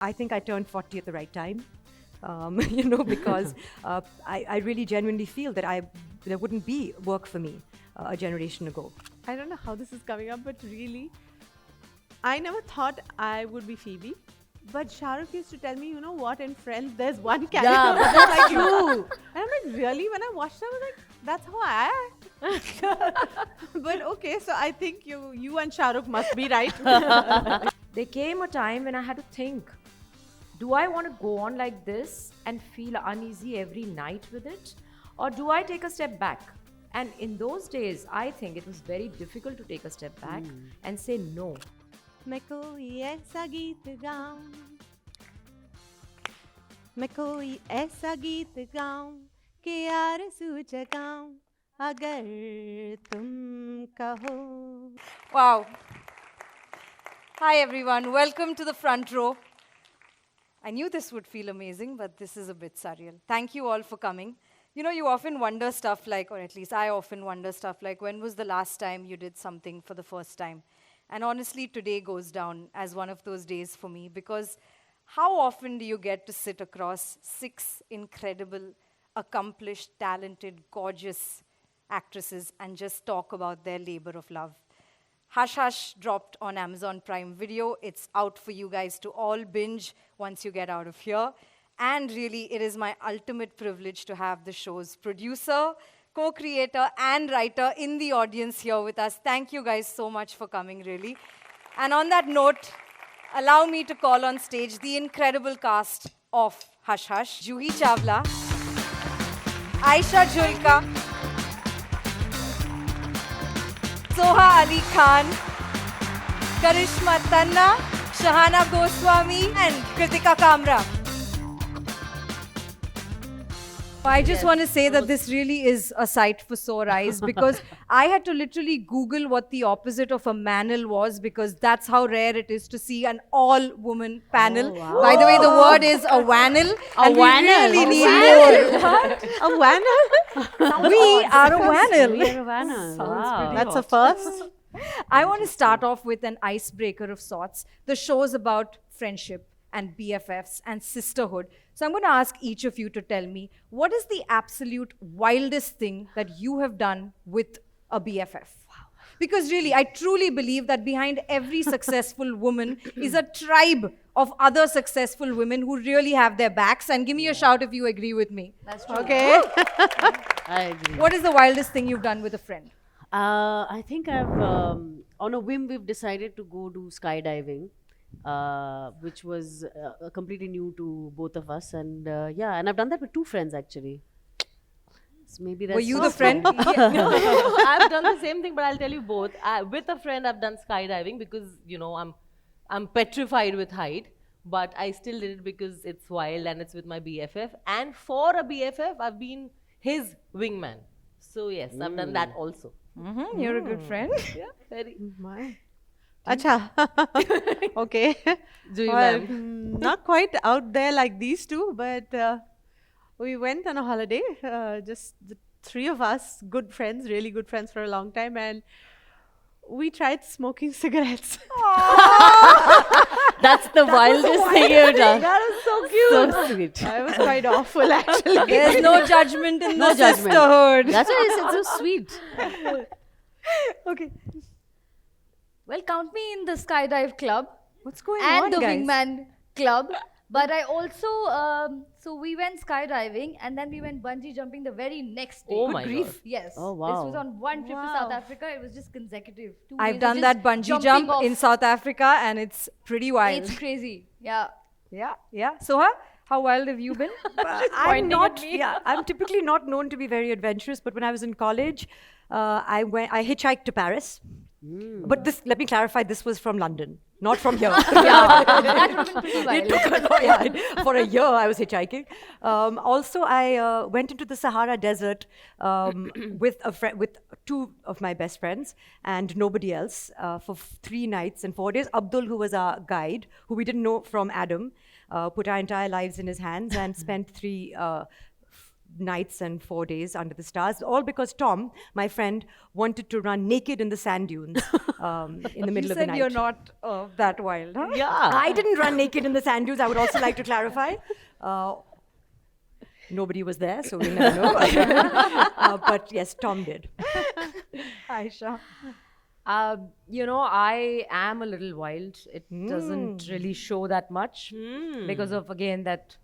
I think I turned 40 at the right time, because I really genuinely feel that there wouldn't be work for me a generation ago. I don't know how this is coming up, but really, I never thought I would be Phoebe. But Shah Rukh used to tell me, you know what, in Friends, there's one character Yeah, but that's that's like you. true. And I'm like, really? When I watched that, I was like, that's how I am. But okay, so I think you and Shah Rukh must be right. There came a time when I had to think, do I want to go on like this and feel uneasy every night with it? Or do I take a step back? And in those days, I think it was very difficult to take a step back and say no. मैं कोई ऐसा गीत गाऊं मैं कोई ऐसा गीत गाऊं कि आरज़ू जगाऊं अगर तुम कहो. Wow. Hi everyone, welcome to the front row. I knew this would feel amazing, but this is a bit surreal. Thank you all for coming. You know, you often wonder stuff like, or at least I often wonder stuff like, when was the last time you did something for the first time? And honestly, today goes down as one of those days for me, because how often do you get to sit across 6 incredible, accomplished, talented, gorgeous actresses and just talk about their labor of love? Hush Hush dropped on Amazon Prime Video. It's out for you guys to all binge once you get out of here. And really, it is my ultimate privilege to have the show's producer, co-creator, and writer in the audience here with us. Thank you guys so much for coming, really. And on that note, allow me to call on stage the incredible cast of Hush Hush. Juhi Chawla, Aisha Julka, Soha Ali Khan, Karishma Tanna, Shahana Goswami, and Kritika Kamra. I just want to say that this really is a sight for sore eyes, because I had to literally Google what the opposite of a manel was, because that's how rare it is to see an all-woman panel. By the way, the word is a wanel, and we really need more. A wanel? We are a wanel. Wow. That's a first. I want to start off with an icebreaker of sorts. The show's about friendship and BFFs and sisterhood. So I'm going to ask each of you to tell me, what is the absolute wildest thing that you have done with a BFF? Because really, I truly believe that behind every successful woman is a tribe of other successful women who really have their backs. And give me a shout if you agree with me. That's true. Okay. I agree. What is the wildest thing you've done with a friend? I think on a whim, we've decided to go do skydiving, which was completely new to both of us. And and I've done that with 2 friends actually. So maybe that's. Were you the friend? I've done the same thing, but I'll tell you both. With a friend, I've done skydiving because I'm petrified with height, but I still did it because it's wild and it's with my BFF. And for a BFF, I've been his wingman. So yes, I've done that also. You're a good friend. Yeah, very. My. Acha. Okay. Do you, Well, ma'am? not quite out there like these two, but we went on a holiday, just the 3 of us, good friends, really good friends for a long time, and we tried smoking cigarettes. That's the wildest thing you've done. That was so cute. So sweet. It was quite awful, actually. There's no judgment in No the judgment. sisterhood. That's why it's so sweet. Okay. Well, count me in the skydive club What's going and on, the guys? wingman club. But I also, so we went skydiving and then we went bungee jumping the very next day. Oh my God. Yes. Oh, This wow. was on one trip to South Africa. It was just consecutive. 2 I've days of done just that bungee jumping jump off. in South Africa, and it's pretty wild. It's crazy. Yeah. Yeah. Soha, how wild have you been? I'm typically not known to be very adventurous, but when I was in college, I hitchhiked to Paris. But let me clarify, this was from London, not from here. That would have been pretty wild. For a year I was hitchhiking. Also, I went into the Sahara Desert with 2 of my best friends and nobody else for 3 nights and 4 days. Abdul, who was our guide, who we didn't know from Adam, put our entire lives in his hands and spent 3 nights and 4 days under the stars, all because Tom, my friend, wanted to run naked in the sand dunes in the middle You of the said night. you're not that wild, huh? Yeah. I didn't run naked in the sand dunes. I would also like to clarify. Nobody was there, so we'll never know. But yes, Tom did. Aisha. I am a little wild. It doesn't really show that much because of, again, that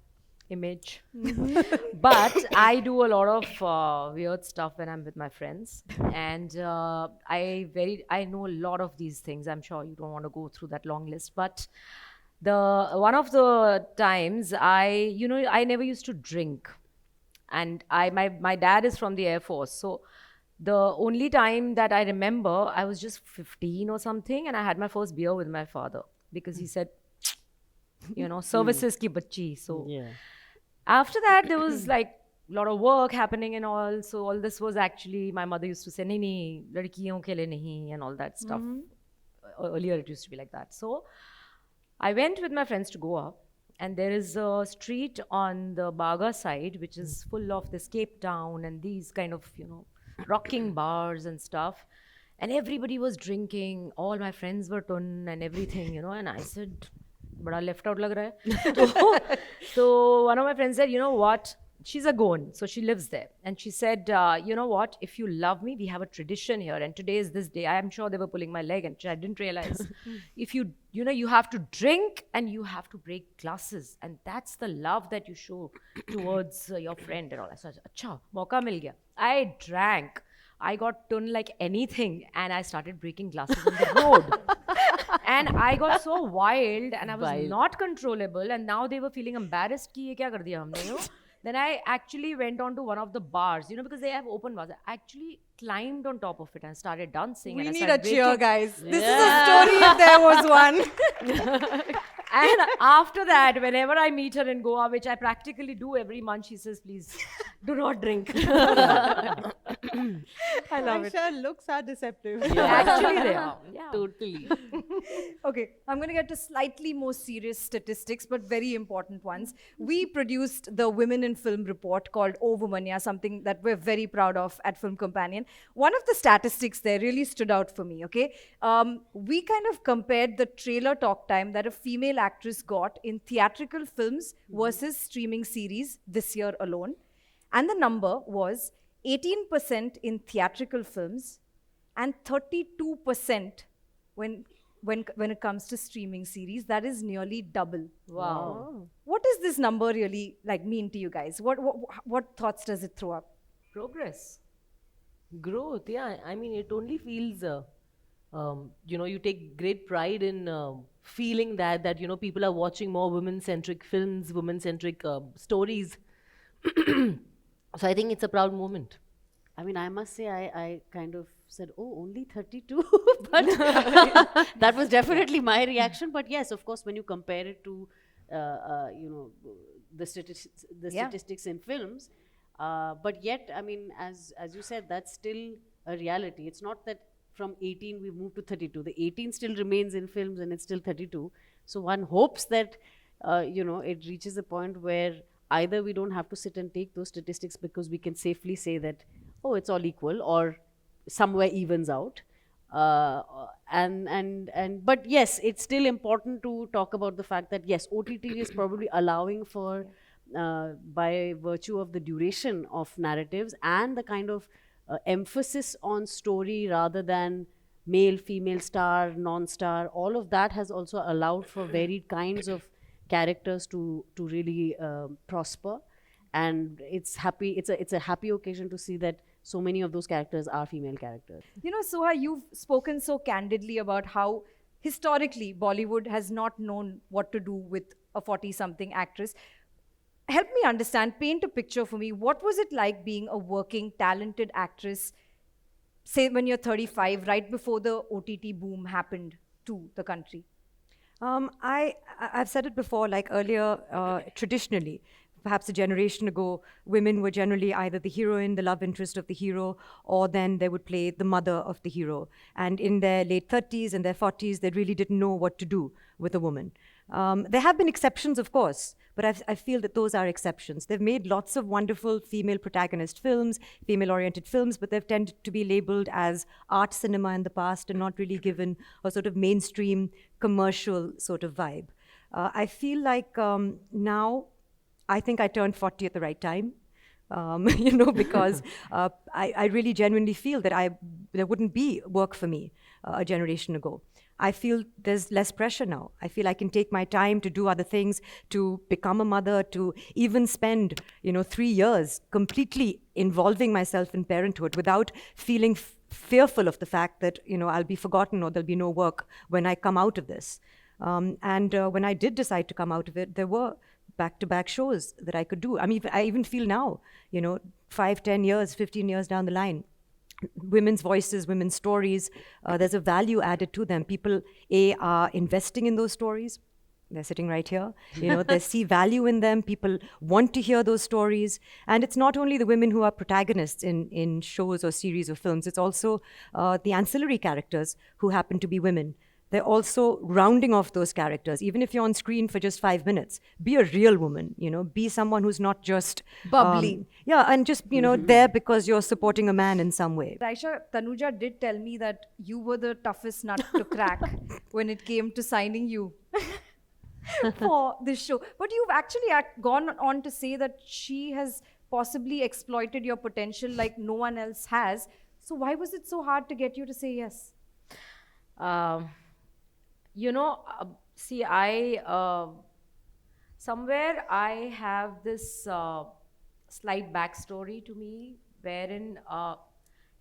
image. But I do a lot of weird stuff when I'm with my friends. And I know a lot of these things. I'm sure you don't want to go through that long list. But one of the times I never used to drink. And my dad is from the Air Force. So the only time that I remember, I was just 15 or something, and I had my first beer with my father because he said, services ki bachchi. So Yeah. after that, there was like a lot of work happening and all. So all this was actually, my mother used to say, nahi, ladkiyon ke liye nahi, and all that stuff. Earlier, it used to be like that. So I went with my friends to Goa, and there is a street on the Baga side, which is full of this Cape Town and these kind of, rocking bars and stuff. And everybody was drinking. All my friends were tun and everything, and I said, bada left out lag raha hai. So one of my friends said, you know what? She's a Goan, so she lives there. And she said, you know what? If you love me, we have a tradition here. And today is this day. I am sure they were pulling my leg, and I didn't realize. If you have to drink and you have to break glasses. And that's the love that you show towards your friend and all. I said, acha, mauka mil gaya. I drank. I got turned like anything, and I started breaking glasses on the road. And I got so wild, and I was not controllable. And now they were feeling embarrassed. Ki ye kya kar diya humne, Then I actually went on to one of the bars, because they have open bars. I actually climbed on top of it and started dancing. We and I need a started cheer, breaking- guys. This is a story if there was one. And after that, whenever I meet her in Goa, which I practically do every month, she says, please, do not drink. I love it. Aisha, looks are deceptive. Actually, they are. Yeah. Totally. Okay, I'm going to get to slightly more serious statistics, but very important ones. We produced the Women in Film report called O Woman, something that we're very proud of at Film Companion. One of the statistics there really stood out for me, okay? We kind of compared the trailer talk time that a female actress got in theatrical films versus streaming series this year alone. And the number was 18% in theatrical films and 32% when it comes to streaming series. That is nearly double. Wow. What does this number really mean to you guys? What thoughts does it throw up? Progress. Growth, yeah. I mean, it only feels, you take great pride in feeling that people are watching more women-centric films, women-centric stories. So I think it's a proud moment. I mean, I must say, I kind of said, oh, only 32. But that was definitely my reaction. But yes, of course, when you compare it to, the statistics in films, but yet, I mean, as you said, that's still a reality. It's not that from 18 we moved to 32. The 18 still remains in films and it's still 32. So one hopes that, it reaches a point where either we don't have to sit and take those statistics because we can safely say that, oh, it's all equal, or somewhere evens out. But yes, it's still important to talk about the fact that yes, OTT is probably allowing for, by virtue of the duration of narratives and the kind of emphasis on story rather than male, female, star, non-star, all of that has also allowed for varied kinds of characters to really prosper. And it's a happy occasion to see that so many of those characters are female characters. Suha, you've spoken so candidly about how historically Bollywood has not known what to do with a 40-something actress. Help me understand, paint a picture for me. What was it like being a working, talented actress, say when you're 35, right before the OTT boom happened to the country? I've said it before, like earlier, traditionally, perhaps a generation ago, women were generally either the heroine, the love interest of the hero, or then they would play the mother of the hero. And in their late 30s and their 40s, they really didn't know what to do with a woman. There have been exceptions, of course, but I feel that those are exceptions. They've made lots of wonderful female protagonist films, female-oriented films, but they've tended to be labeled as art cinema in the past and not really given a sort of mainstream commercial sort of vibe. I feel like now, I think I turned 40 at the right time. Because I really genuinely feel that there wouldn't be work for me a generation ago. I feel there's less pressure now. I feel I can take my time to do other things, to become a mother, to even spend, 3 years completely involving myself in parenthood without feeling fearful of the fact that, I'll be forgotten or there'll be no work when I come out of this. And when I did decide to come out of it, there were back-to-back shows that I could do. I even feel now, 5, 10 years, 15 years down the line, women's voices, women's stories, there's a value added to them. People, are investing in those stories. They're sitting right here. They see value in them. People want to hear those stories. And it's not only the women who are protagonists in shows or series or films, it's also the ancillary characters who happen to be women. They're also rounding off those characters. Even if you're on screen for just 5 minutes, be a real woman, be someone who's not just bubbly. And just, there because you're supporting a man in some way. Aisha, Tanuja did tell me that you were the toughest nut to crack when it came to signing you for this show. But you've actually gone on to say that she has possibly exploited your potential like no one else has. So why was it so hard to get you to say yes? See, somewhere I have this slight backstory to me wherein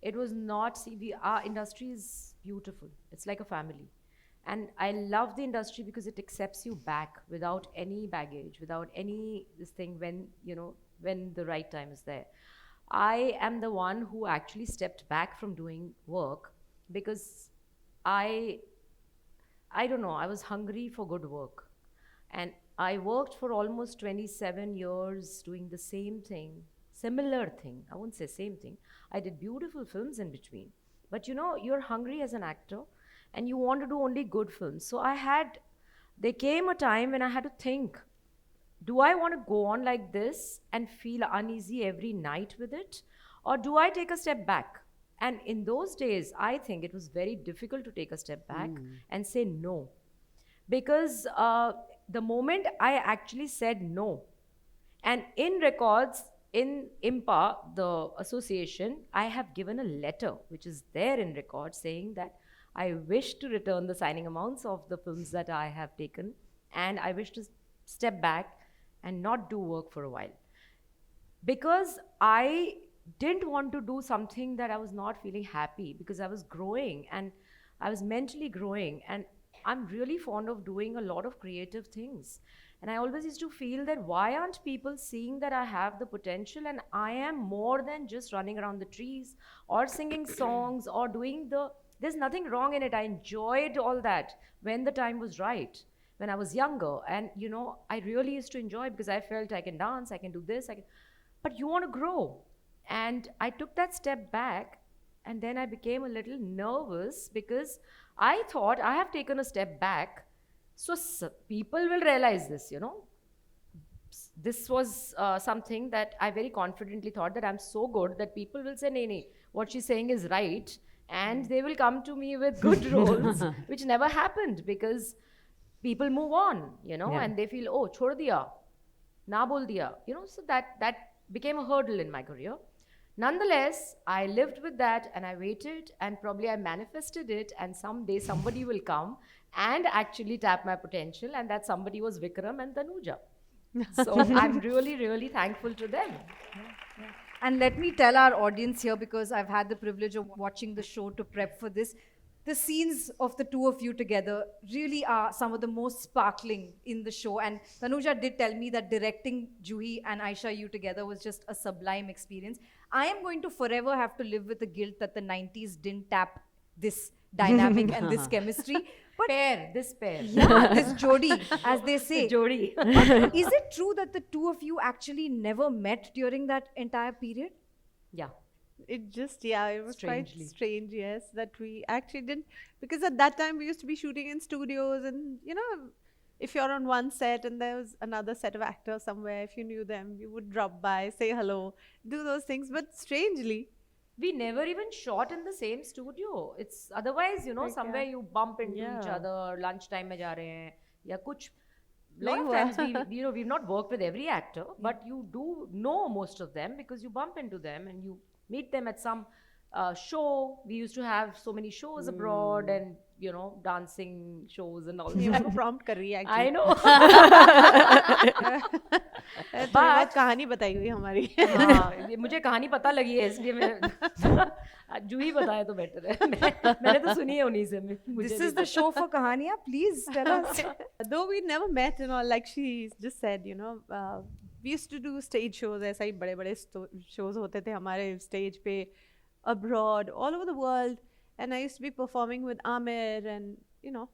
it was not, our industry is beautiful. It's like a family. And I love the industry because it accepts you back without any baggage, without any this thing when the right time is there. I am the one who actually stepped back from doing work because I don't know, I was hungry for good work. And I worked for almost 27 years doing the same thing, similar thing. I won't say same thing. I did beautiful films in between. But you're hungry as an actor and you want to do only good films. So there came a time when I had to think, do I want to go on like this and feel uneasy every night with it? Or do I take a step back? And in those days, I think it was very difficult to take a step back and say no. Because the moment I actually said no, and in records, in IMPA, the association, I have given a letter, which is there in records, saying that I wish to return the signing amounts of the films that I have taken, and I wish to step back and not do work for a while. Because I didn't want to do something that I was not feeling happy, because I was growing and I was mentally growing, and I'm really fond of doing a lot of creative things. And I always used to feel that why aren't people seeing that I have the potential and I am more than just running around the trees or singing songs or there's nothing wrong in it. I enjoyed all that when the time was right, when I was younger. And I really used to enjoy it because I felt I can dance, I can do this, but you want to grow. And I took that step back, and then I became a little nervous because I thought I have taken a step back, so people will realize this, This was something that I very confidently thought that I'm so good that people will say, nee, what she's saying is right, and they will come to me with good roles, which never happened because people move on, and they feel, oh, chhod diya, na bol diya, so that became a hurdle in my career. Nonetheless, I lived with that and I waited, and probably I manifested it, and someday somebody will come and actually tap my potential, and that somebody was Vikram and Tanuja. So I'm really, really thankful to them. And let me tell our audience here, because I've had the privilege of watching the show to prep for this, the scenes of the two of you together really are some of the most sparkling in the show. And Tanuja did tell me that directing Juhi and Aisha, you together, was just a sublime experience. I am going to forever have to live with the guilt that the 90s didn't tap this dynamic and this chemistry. But This pair. yeah, this jodi, as they say. Jodi. Is it true that the two of you actually never met during that entire period? Yeah. It was Strangely. quite strange, yes, that we actually didn't, because at that time we used to be shooting in studios, and if you're on one set and there was another set of actors somewhere, if you knew them, you would drop by, say hello, do those things. But strangely, We never even shot in the same studio. It's otherwise, you know, somewhere you bump into each Yeah. other, lunchtime में जा रहे हैं या कुछ. Lot नहीं of हुआ. times we, you know, we've not worked with every actor, but you do know most of them because you bump into them and you meet them at some show. We used to have so many shows abroad and, you know, dancing shows and all ये that. आपको prompt कर रही है I actually. know. थोड़ी बहुत कहानी बताई हुई हमारी. हाँ, ये मुझे कहानी पता लगी है इसलिए मैं जूही बताए तो बेटर है. मैंने तो सुनी है उन्हीं से. मुझे This नहीं is the show for Kahaniya. Please tell us. Though we never met and all, like she just said, you know, we used to do stage shows. ऐसा ही बड़े-बड़े shows होते थे हमारे stage पे abroad, all over the world. And I used to be performing with Amir and, you know,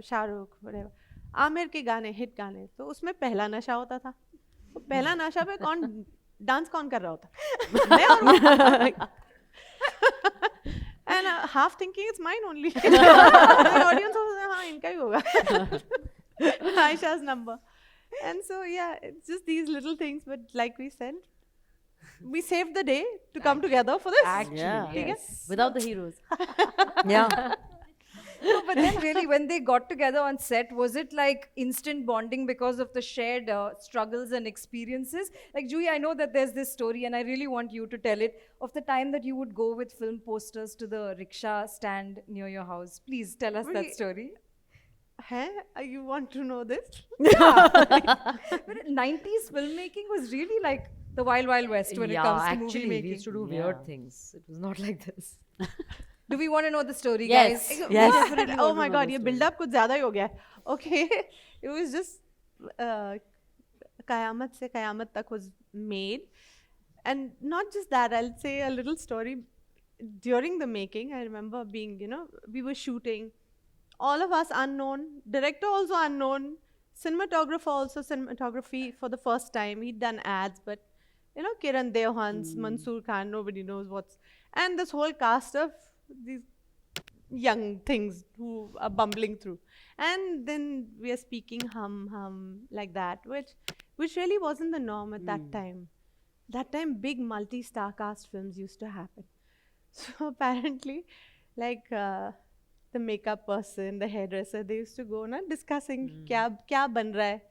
Shah Rukh, whatever. Aamir के गाने, hit गाने, तो उसमें पहला नशा होता था. तो पहला नशा पे डांस कौन कर रहा होता? मैं और वो. And half thinking it's mine only. The audience was हाँ इनका ही होगा. Aisha's number. And so yeah, it's just these little things, but like we said, we saved the day to come together for this. Yeah. yes. Without the heroes. Yeah. No, but then really, when they got together on set, was it like instant bonding because of the shared struggles and experiences? Like, Juhi, I know that there's this story, and I really want you to tell it, of the time that you would go with film posters to the rickshaw stand near your house. Please tell us that Really? story. Huh? You want to know this? But 90s filmmaking was really like the Wild Wild West when it comes to actually, movie we making. used to do weird things. It was not like this. Do we want to know the story, Yes. guys? Yes. What? Oh my God, ये build up कुछ ज़्यादा ही हो गया. Okay, it was just कयामत से कयामत तक was made, and not just that. I'll say a little story. During the making, I remember being, you know, we were shooting, all of us unknown, director also unknown, cinematographer also cinematography for the first time. He'd done ads, but you know, Kiran Devhans, Mansoor Khan, nobody knows what's, and this whole cast of these young things who are bumbling through. And then we are speaking hum like that, which really wasn't the norm at that time. That time, big multi-star cast films used to happen. So apparently, like the makeup person, the hairdresser, they used to go na discussing क्या बन रहा है.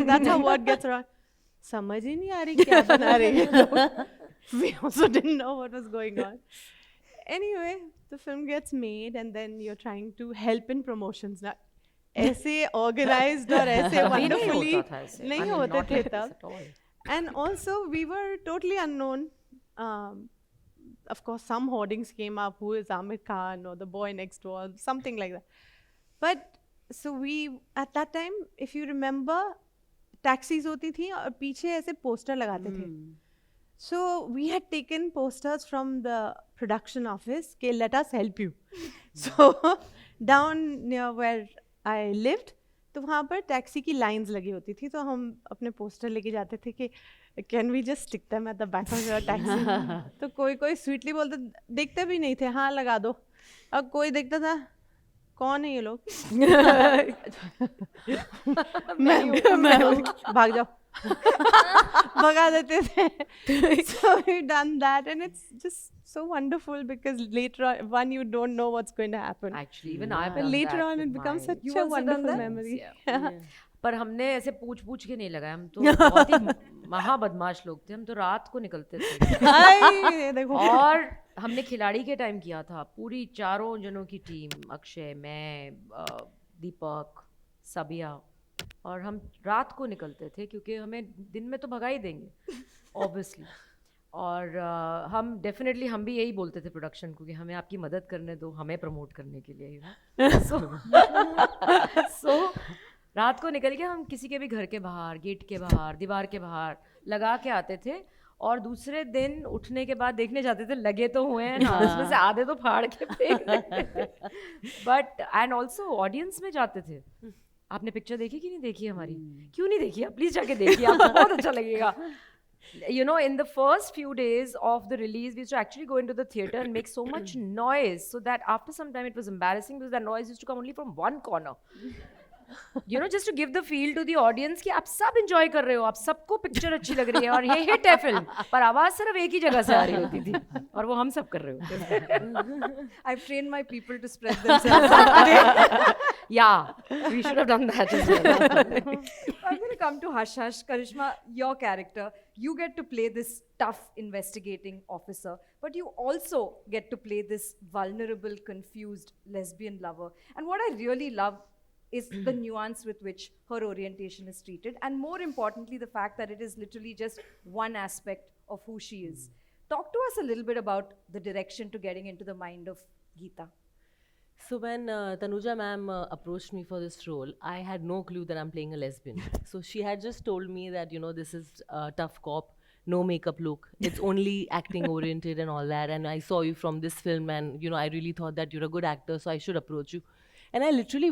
That's how word gets around. समझ ही नहीं आ रही क्या बना रही है. We also didn't know what was going on. Anyway, the film gets made and then you're trying to help in promotions. ना ऐसे organized और ऐसे wonderfully नहीं होते थे तब. And also we were totally unknown. Of course, some hoardings came up. Who is Amir Khan or the boy next door, something like that. But so we at that time, if you remember, taxis होती थी और पीछे ऐसे poster लगाते थे. So we had taken posters from the production office. Okay, let us help you. So down near where I lived, तो वहाँ पर टैक्सी की लाइंस लगी होती थी, तो हम अपने पोस्टर लेके जाते थे कि can we just stick them at the back of your taxi. तो कोई स्वीटली बोलते, देखते भी नहीं थे, हाँ लगा दो. अब कोई देखता था, कौन है ये लोग? मैं भाग जाओ. भगा देते थे. So we've done that, and it's just so wonderful because later on, one, you don't know what's going to happen. Actually, even I've But done later that on, with it becomes mine. such a wonderful memory. पर हमने ऐसे पूछ के नहीं लगाया. हम तो बहुत ही महा बदमाश लोग थे. हम तो रात को निकलते थे. आई, देखो. और हमने खिलाड़ी के टाइम किया था. पूरी चारों जनों की टीम, अक्षय, मैं, दीपक, सबिया, और हम रात को निकलते थे क्योंकि हमें दिन में तो भगा ही देंगे ऑब्वियसली. और हम डेफिनेटली हम भी यही बोलते थे प्रोडक्शन को कि हमें आपकी मदद करने दो, हमें प्रमोट करने के लिए. सो रात को निकल के हम किसी के भी घर के बाहर, गेट के बाहर, दीवार के बाहर लगा के आते थे. और दूसरे दिन उठने के बाद देखने जाते थे लगे तो हुए हैं ना, उसमें से आधे तो फाड़ के फेंक देते थे. बट एंड ऑल्सो ऑडियंस में जाते थे. आपने पिक्चर देखी कि नहीं देखी हमारी? क्यों नहीं देखी? आप प्लीज जाके देखिए, आपको बहुत अच्छा लगेगा. You know, in the first few days of the release, we used to actually go into the theater and make so much noise so that after some time it was embarrassing because that noise used to come only from one corner. You know, just to give the feel to the audience कि आप सब enjoy कर रहे हो, आप सबको picture अच्छी लग रही है और ये hit है film, पर आवाज सिर्फ एक ही जगह से आ रही होती थी और वो हम सब कर रहे होते I've trained my people to spread themselves. Yeah, we should have done that as well. I'm going to come to Hush Hush. Karishma, your character, you get to play this tough investigating officer, but you also get to play this vulnerable, confused lesbian lover. And what I really love is the nuance with which her orientation is treated, and more importantly, the fact that it is literally just one aspect of who she is. Talk to us a little bit about the direction to getting into the mind of Geeta. So when Tanuja ma'am approached me for this role, I had no clue that I'm playing a lesbian. So she had just told me that, you know, this is a tough cop, no makeup look. It's only acting oriented and all that. And I saw you from this film and, you know, I really thought that you're a good actor, so I should approach you. And I literally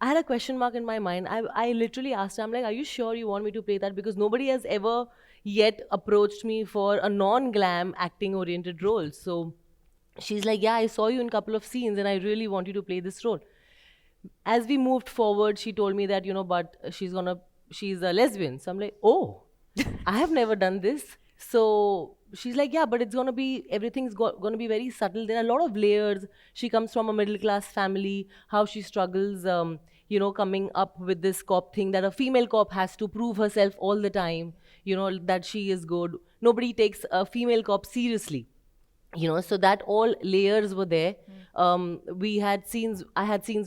I had a question mark in my mind. I literally asked her, I'm like, are you sure you want me to play that? Because nobody has ever yet approached me for a non-glam acting oriented role. So she's like, yeah, I saw you in a couple of scenes and I really want you to play this role. As we moved forward, she told me that, you know, but she's a lesbian. So I'm like, oh, I have never done this. So she's like, yeah, but it's going to be, everything's going to be very subtle. There are a lot of layers. She comes from a middle class family, how she struggles, you know, coming up with this cop thing that a female cop has to prove herself all the time, you know, that she is good. Nobody takes a female cop seriously. You know, so that all layers were there. I had scenes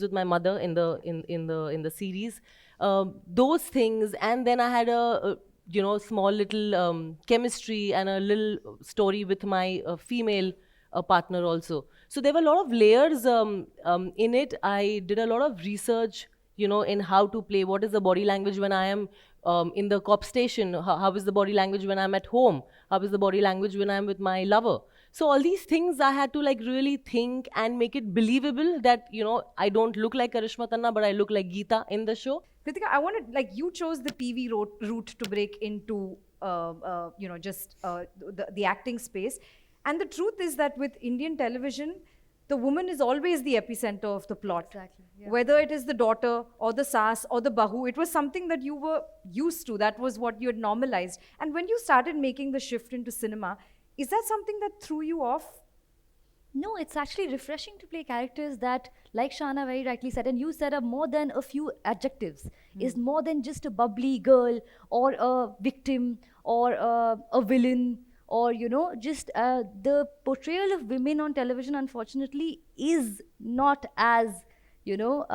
with my mother in the series. Those things, and then I had a you know, small little chemistry and a little story with my female partner also. So there were a lot of layers in it. I did a lot of research, you know, in how to play. What is the body language when I am in the cop station? How is the body language when I'm at home? How is the body language when I'm with my lover? So all these things I had to like really think and make it believable that, you know, I don't look like Karishma Tanna, but I look like Geeta in the show. Kritika, I wanted, like, you chose the TV route to break into, you know, just the acting space. And the truth is that with Indian television, the woman is always the epicenter of the plot. Exactly, yeah. Whether it is the daughter or the sass or the bahu, it was something that you were used to. That was what you had normalized. And when you started making the shift into cinema, is that something that threw you off? No, it's actually refreshing to play characters that, like Shana very rightly said, and you said, are more than a few adjectives. Is more than just a bubbly girl or a victim or a villain, or, you know, just the portrayal of women on television, unfortunately, is not as, you know,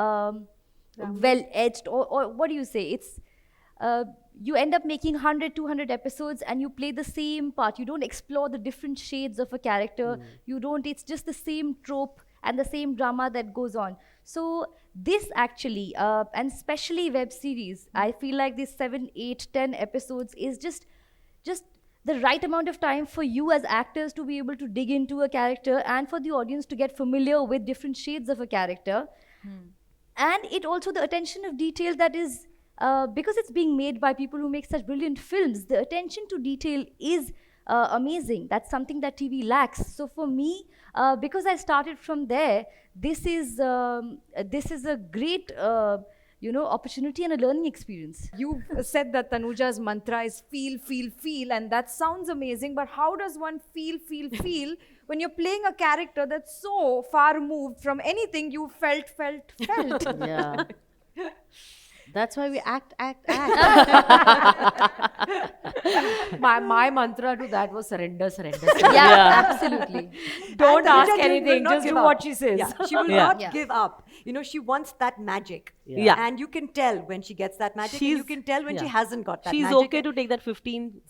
well-edged, or what do you say? It's you end up making 100, 200 episodes and you play the same part. You don't explore the different shades of a character. You don't, it's just the same trope and the same drama that goes on. So this actually, and especially web series, I feel like these 7, 8, 10 episodes is just the right amount of time for you as actors to be able to dig into a character and for the audience to get familiar with different shades of a character. And it also, the attention of detail that is, because it's being made by people who make such brilliant films, the attention to detail is amazing. That's something that TV lacks. So for me, because I started from there, this is a great you know, opportunity and a learning experience. You said that Tanuja's mantra is feel, feel, feel, and that sounds amazing, but how does one feel, feel, feel when you're playing a character that's so far removed from anything you felt? Yeah. That's why we act. My mantra to that was surrender. Yeah, absolutely. Don't And ask Tanuja will anything, not just give do up. what she says. Yeah, she will Yeah. not Yeah. give up. You know, she wants that magic. Yeah. And you can tell when she gets that magic, and you She's- can tell when she yeah. hasn't got that She's magic. okay to take that 15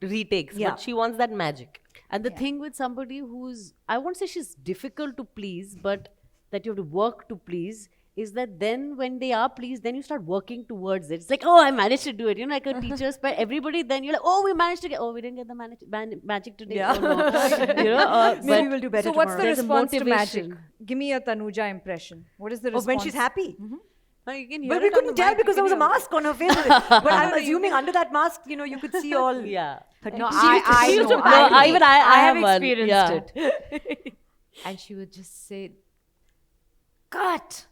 retakes, Yeah. but she wants that magic. And the thing with somebody who's, I won't say she's difficult to please, but that you have to work to please, is that then when they are pleased, then you start working towards it. It's like, oh, I managed to do it. You know, like a teacher's pet. Everybody, then you're like, oh, we managed to get, oh, we didn't get the magic today. Yeah. Oh, no. You know, Maybe we'll do better So what's tomorrow. the There's a response to magic? motivation. Give me a Tanuja impression. What is the Oh, response? when she's happy. No, you can hear But we it on couldn't the tell mic, because there you was a can hear mask on her face. But I'm assuming under that mask, you know, you could see all. Yeah. No, She I used to know. blow. I Even I have have one. experienced Yeah. it. And she would just say, cut.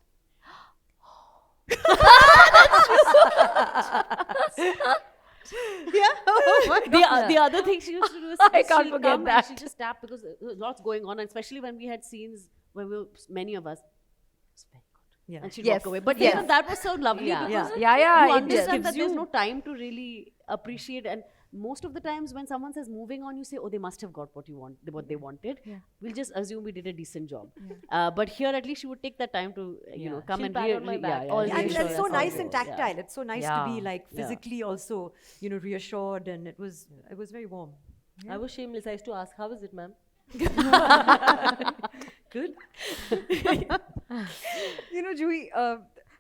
Yeah. Oh my The other thing she used to do is I can't she'll forget come and that. she just tap because lots going on, and especially when we had scenes where many of us. It's very good. Yeah. And she'd Yes. walk away. But Yes. that was so lovely Yeah. because Yeah, yeah, you it just understand that gives there's you- no time to really appreciate. And most of the times when someone says moving on, you say, oh, they must have got what they wanted. We'll just assume we did a decent job. But here at least she would take that time to come She'll and pat on my back. always And reassure it's so us nice also. and tactile. It's so nice to be Yeah. like physically also, reassured, and it was very warm. I was shameless. I used to ask, how is it, ma'am? Good. Juhi,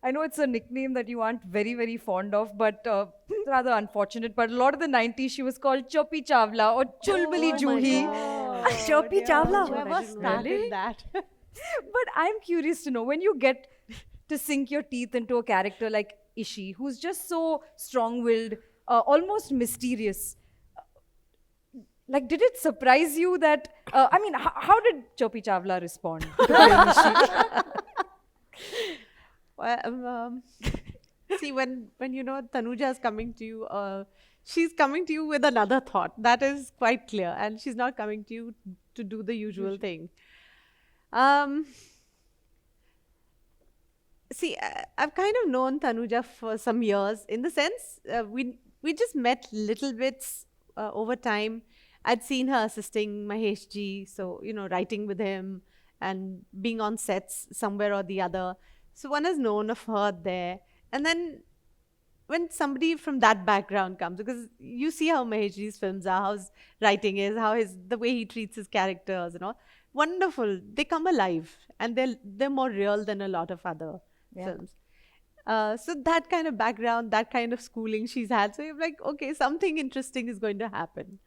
I know it's a nickname that you aren't very, very fond of, but rather unfortunate. But a lot of the 90s, she was called Chopi Chawla or Chulbuli Juhi. Chopi Chawla. Whoever started that. But I'm curious to know, when you get to sink your teeth into a character like Ishi, who's just so strong-willed, almost mysterious, did it surprise you that, how did Chopi Chawla respond to playing Ishi? Well, see, when Tanuja is coming to you, she's coming to you with another thought. That is quite clear, and she's not coming to you to do the usual thing. See, I've kind of known Tanuja for some years. In the sense, we just met little bits over time. I'd seen her assisting Mahesh ji, so writing with him and being on sets somewhere or the other. So one has known of her there. And then when somebody from that background comes, because you see how Mahesh ji's films are, how his writing is, the way he treats his characters and all, wonderful. They come alive, and they're more real than a lot of other films. So that kind of background, that kind of schooling she's had, so you're like, okay, something interesting is going to happen.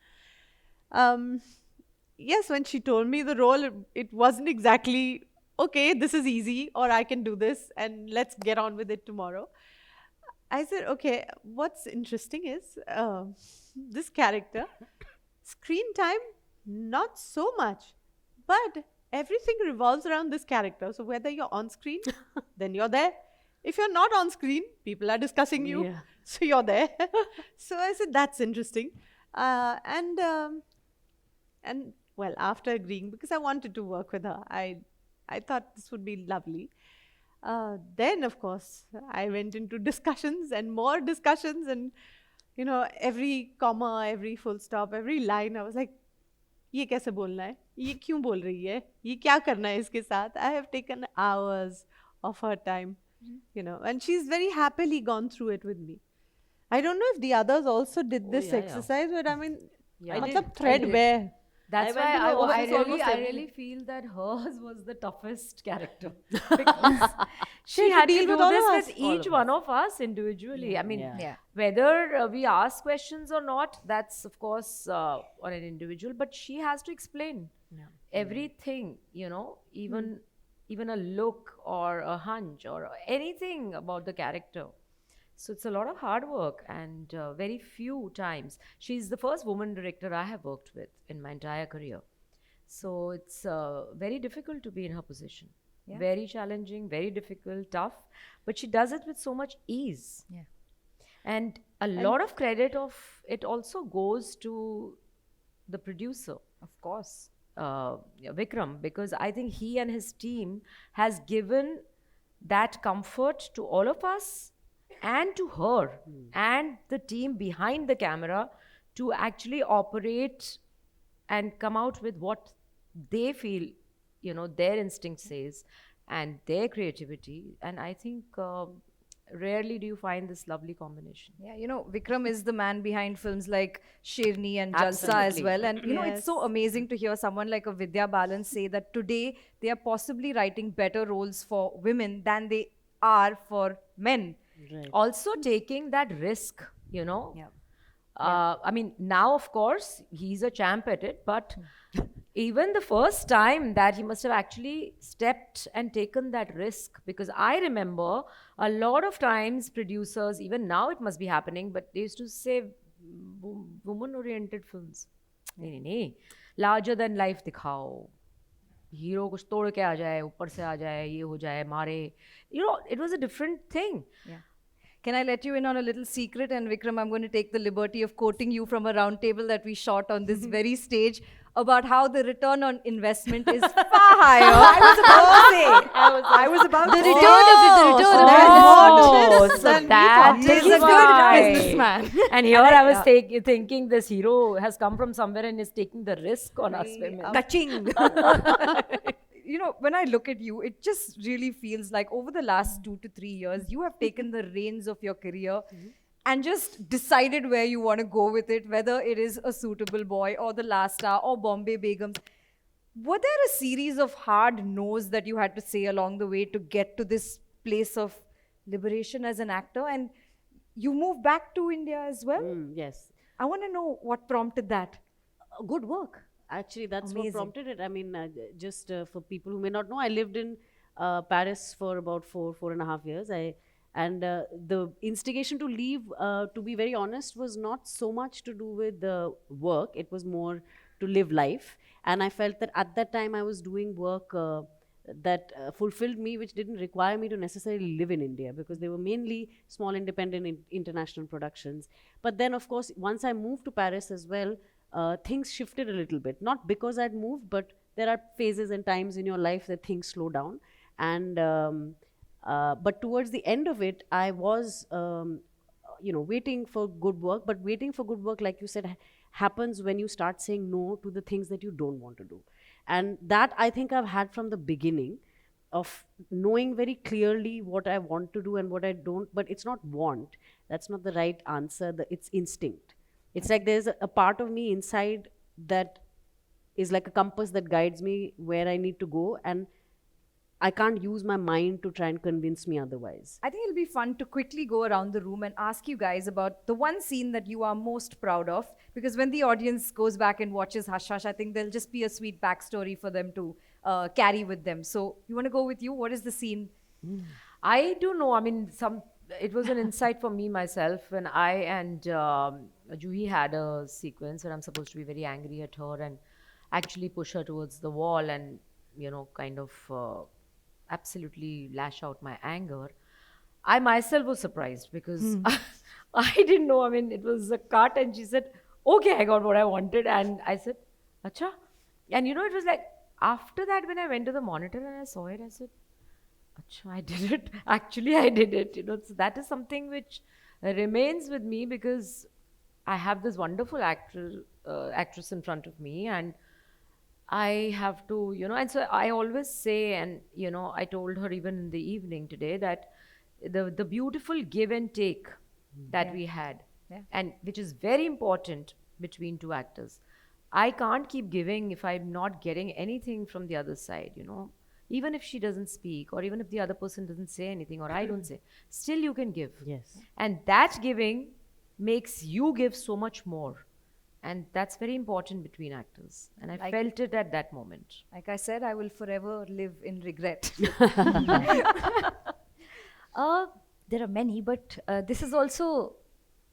Yes, when she told me the role, it wasn't exactly, okay, this is easy, or I can do this, and let's get on with it tomorrow. I said, okay, what's interesting is this character, screen time, not so much, but everything revolves around this character. So whether you're on screen, then you're there. If you're not on screen, people are discussing you, so you're there. So I said, that's interesting. And well, after agreeing, because I wanted to work with her, I thought this would be lovely. Then, of course, I went into discussions and more discussions, and every comma, every full stop, every line, I was like, ये कैसे बोलना है? ये क्यों बोल रही है? ये क्या करना है इसके साथ? I have taken hours of her time, and she's very happily gone through it with me. I don't know if the others also did this exercise, but I mean, matlab threadbare. That's I went why to the office I almost really every- feel that hers was the toughest character. Because she had to deal do with all this of with us. each one of us individually. I mean, Yeah. whether we ask questions or not, that's of course on an individual, but she has to explain everything, even a look or a hunch or anything about the character. So it's a lot of hard work, and very few times. She's the first woman director I have worked with in my entire career. So it's very difficult to be in her position. Very challenging, very difficult, tough. But she does it with so much ease. Yeah. And a lot of credit of it also goes to the producer, Of course. Vikram, because I think he and his team has given that comfort to all of us and to her and the team behind the camera to actually operate and come out with what they feel, their instinct says, and their creativity. And I think rarely do you find this lovely combination. Yeah, Vikram is the man behind films like Sherni and Jalsa as Absolutely. well. And, it's so amazing to hear someone like a Vidya Balan say that today they are possibly writing better roles for women than they are for men. Also taking that risk, I mean, now of course he's a champ at it, but even the first time that he must have actually stepped and taken that risk, because I remember a lot of times producers, even now it must be happening, but they used to say woman oriented films. Nee, larger than life dikhao. Hero कुछ तोड़ के आ जाए, ऊपर से आ जाए, ये हो जाए, मारे. You know, it was a different thing. Can I let you in on a little secret? And Vikram, I'm going to take the liberty of quoting you from a round table that we shot on this very stage about how the return on investment is far higher. I was about to say. I was about to say. The return of it, the return of it. Oh, so than we that thought. is He's a good why. businessman. And here I was thinking this hero has come from somewhere and is taking the risk on us women. Kaching. You know, when I look at you, it just really feels like over the last 2 to 3 years, you have taken the reins of your career and just decided where you want to go with it, whether it is A Suitable Boy or The Last Star or Bombay Begums. Were there a series of hard no's that you had to say along the way to get to this place of liberation as an actor? And you moved back to India as well? Yes. I want to know what prompted that. Good work. Actually, that's Amazing. what prompted it. I mean, just for people who may not know, I lived in Paris for about 4.5 years. And the instigation to leave, to be very honest, was not so much to do with the work. It was more to live life. And I felt that at that time I was doing work that fulfilled me, which didn't require me to necessarily live in India, because they were mainly small independent international productions. But then, of course, once I moved to Paris as well, things shifted a little bit. Not because I'd moved, but there are phases and times in your life that things slow down. And but towards the end of it, I was, waiting for good work. But waiting for good work, like you said, happens when you start saying no to the things that you don't want to do. And that I think I've had from the beginning, of knowing very clearly what I want to do and what I don't. But it's not want. That's not the right answer. It's instinct. It's like there's a part of me inside that is like a compass that guides me where I need to go, and I can't use my mind to try and convince me otherwise. I think it'll be fun to quickly go around the room and ask you guys about the one scene that you are most proud of, because when the audience goes back and watches Hush Hush, I think there'll just be a sweet backstory for them to carry with them. So you want to go with you? What is the scene? I don't know. I mean, it was an insight for me myself when I and Juhi had a sequence where I'm supposed to be very angry at her and actually push her towards the wall and, kind of absolutely lash out my anger. I myself was surprised because I didn't know. I mean, it was a cut and she said, okay, I got what I wanted. And I said, acha. And it was like, after that, when I went to the monitor and I saw it, I said, acha, I did it. Actually, I did it. So that is something which remains with me, because I have this wonderful actress in front of me, and I have to, and so I always say, and, I told her even in the evening today that the beautiful give and take that we had, and which is very important between two actors. I can't keep giving if I'm not getting anything from the other side, Even if she doesn't speak, or even if the other person doesn't say anything, or I don't say, still you can give. Yes. And that giving makes you give so much more. And that's very important between actors. And I felt it at that moment. Like I said, I will forever live in regret. There are many, but this is also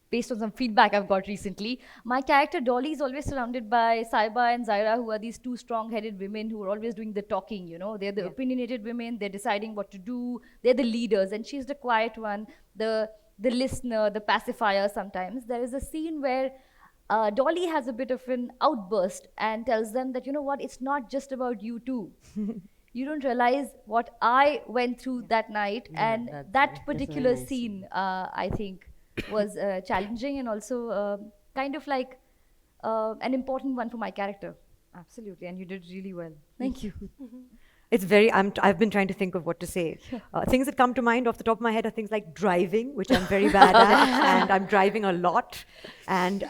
based on some feedback I've got recently. My character Dolly is always surrounded by Saiba and Zaira, who are these two strong-headed women who are always doing the talking, They're the opinionated women, they're deciding what to do, they're the leaders, and she's the quiet one, the listener, the pacifier sometimes. There is a scene where Dolly has a bit of an outburst and tells them that, it's not just about you two. You don't realize what I went through that night. And that particular scene, I think, was challenging and also kind of like an important one for my character. Absolutely, and you did really well. Thank you. It's I've been trying to think of what to say. Things that come to mind off the top of my head are things like driving, which I'm very bad at, and I'm driving a lot. And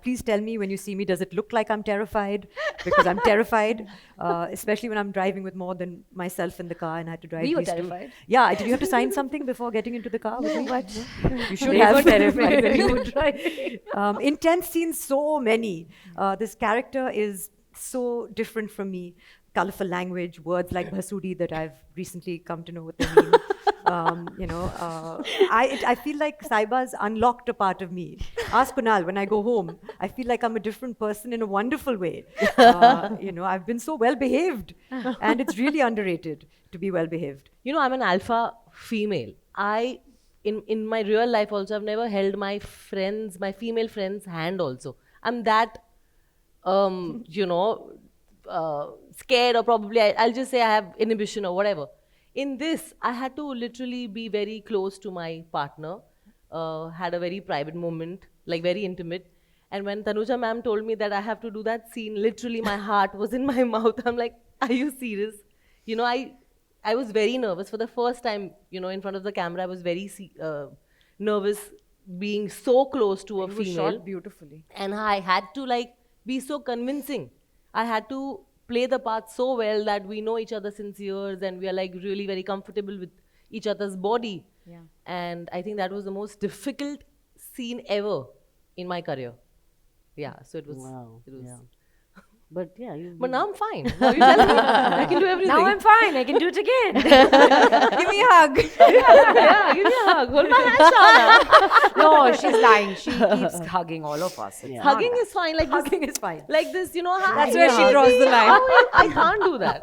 please tell me when you see me, does it look like I'm terrified? Because I'm terrified, especially when I'm driving with more than myself in the car, and I had to drive. We were these two. terrified. Yeah, did you have to sign something before getting into the car with me? But You should They have. were terrified when you were driving. Intense scenes, so many. This character is so different from me. Colorful language, words like bhasudi that I've recently come to know what they mean. I feel like Saiba's unlocked a part of me. Ask Kunal, when I go home, I feel like I'm a different person in a wonderful way. I've been so well behaved, and it's really underrated to be well behaved. You know, I'm an alpha female. In my real life also, I've never held my female friends' hand also. I'm that, scared, or probably I'll just say I have inhibition or whatever. In this, I had to literally be very close to my partner, had a very private moment, like very intimate. And when Tanuja ma'am told me that I have to do that scene, literally my heart was in my mouth. I'm like, are you serious? You know, I was very nervous for the first time, in front of the camera. I was very nervous being so close to a You were female. shot beautifully. And I had to be so convincing. I had to play the part so well that we know each other since years and we are really very comfortable with each other's body. Yeah. And I think that was the most difficult scene ever in my career. Yeah, so it was. Wow. It was. Yeah. But yeah, But now I'm fine. Now you tell me. I can do everything. Now I'm fine. I can do it again. Give me a hug. Yeah, give me a hug. Hold my hand, Shana. No, she's lying. She keeps hugging all of us. It's Yeah. not Hugging that. is fine. Hugging is fine. Like this, hi, That's where she draws the line. I can't do that.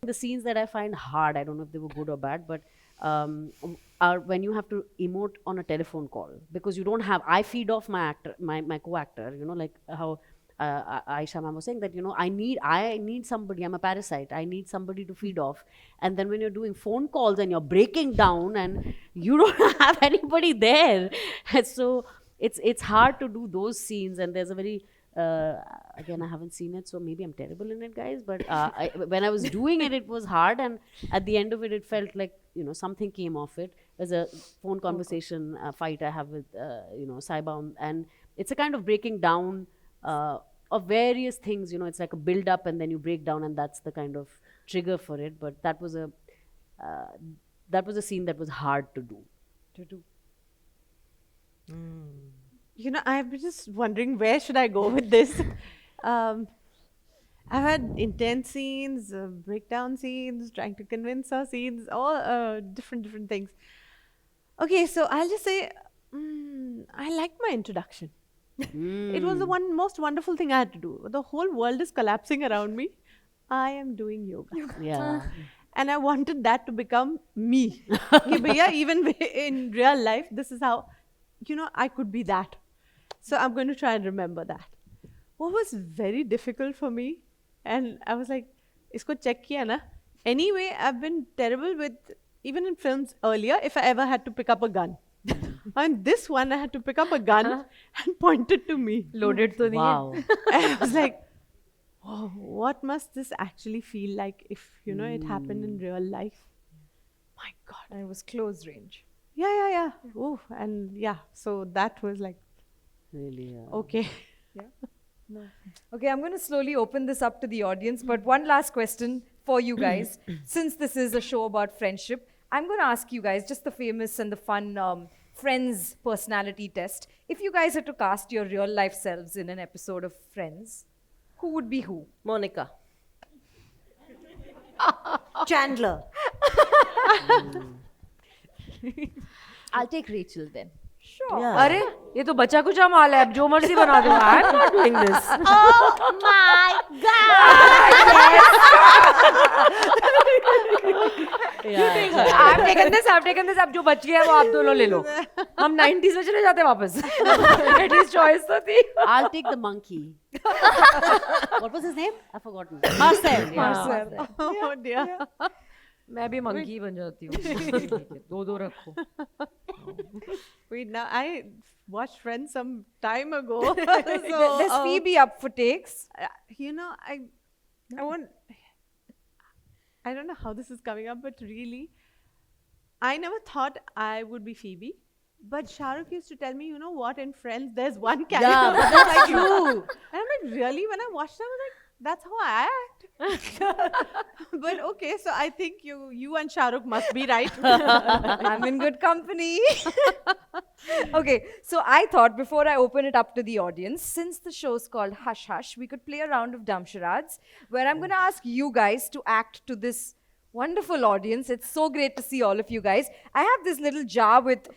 The scenes that I find hard, I don't know if they were good or bad, but are when you have to emote on a telephone call, because you don't have. I feed off my co-actor. Like how Aisha ma'am was saying that I need somebody. I'm a parasite. I need somebody to feed off. And then when you're doing phone calls and you're breaking down and you don't have anybody there, so it's hard to do those scenes. And there's a very again, I haven't seen it, so maybe I'm terrible in it, guys. But when I was doing it, it was hard, and at the end of it, it felt like something came off it. There's a phone conversation fight I have with Saiba, and it's a kind of breaking down of various things. It's like a build up, and then you break down, and that's the kind of trigger for it. But that was a scene that was hard to do. I've been just wondering, where should I go with this? I've had intense scenes, breakdown scenes, trying to convince her scenes, all different things. Okay, so I'll just say, I liked my introduction. It was the most wonderful thing I had to do. The whole world is collapsing around me. I am doing yoga. Yeah. And I wanted that to become me. Ki bhaiya, even in real life, this is how, I could be that. So I'm going to try and remember that. What was very difficult for me, and I was like, isko check kiya na. Anyway, I've been terrible with, even in films earlier, if I ever had to pick up a gun. And this one, I had to pick up a gun and point it to me. Loaded to the Wow. And I was like, oh, what must this actually feel like if, it happened in real life? My God. And it was close range. Yeah. Ooh, and yeah, so that was like, Really. okay. Okay, I'm going to slowly open this up to the audience, but one last question for you guys. Since this is a show about friendship, I'm going to ask you guys just the famous and the fun Friends personality test. If you guys had to cast your real life selves in an episode of Friends, who would be who? Monica. Chandler. I'll take Rachel then. Sure. Yeah. अरे ये तो बच्चा कुछ माल है अब जो मर्जी बना दूंगा I'm not doing this. I've taken this अब जो बच गया है वो आप दोनों ले लो हम 90s में चले जाते हैं वापस At least choice तो थी I'll take the monkey. What was his name? I've forgotten. Marcel. Marcel. Oh dear. मैं भी मंकी बन जाती हूँ दो रखो Wait, now I watched Friends some time ago. There's Phoebe up for takes. I don't know how this is coming up, but really, I never thought I would be Phoebe. But Shah Rukh used to tell me, what, in Friends, there's one character. Yeah, but that's like true. And I'm like, really? When I watched it, I was like, that's how I act. But okay, so I think you and Shah Rukh must be right. I'm in good company. Okay, so I thought before I open it up to the audience, since the show's called Hush Hush, we could play a round of dumb charades where I'm going to ask you guys to act to this Wonderful audience. It's so great to see all of you guys. I have this little jar with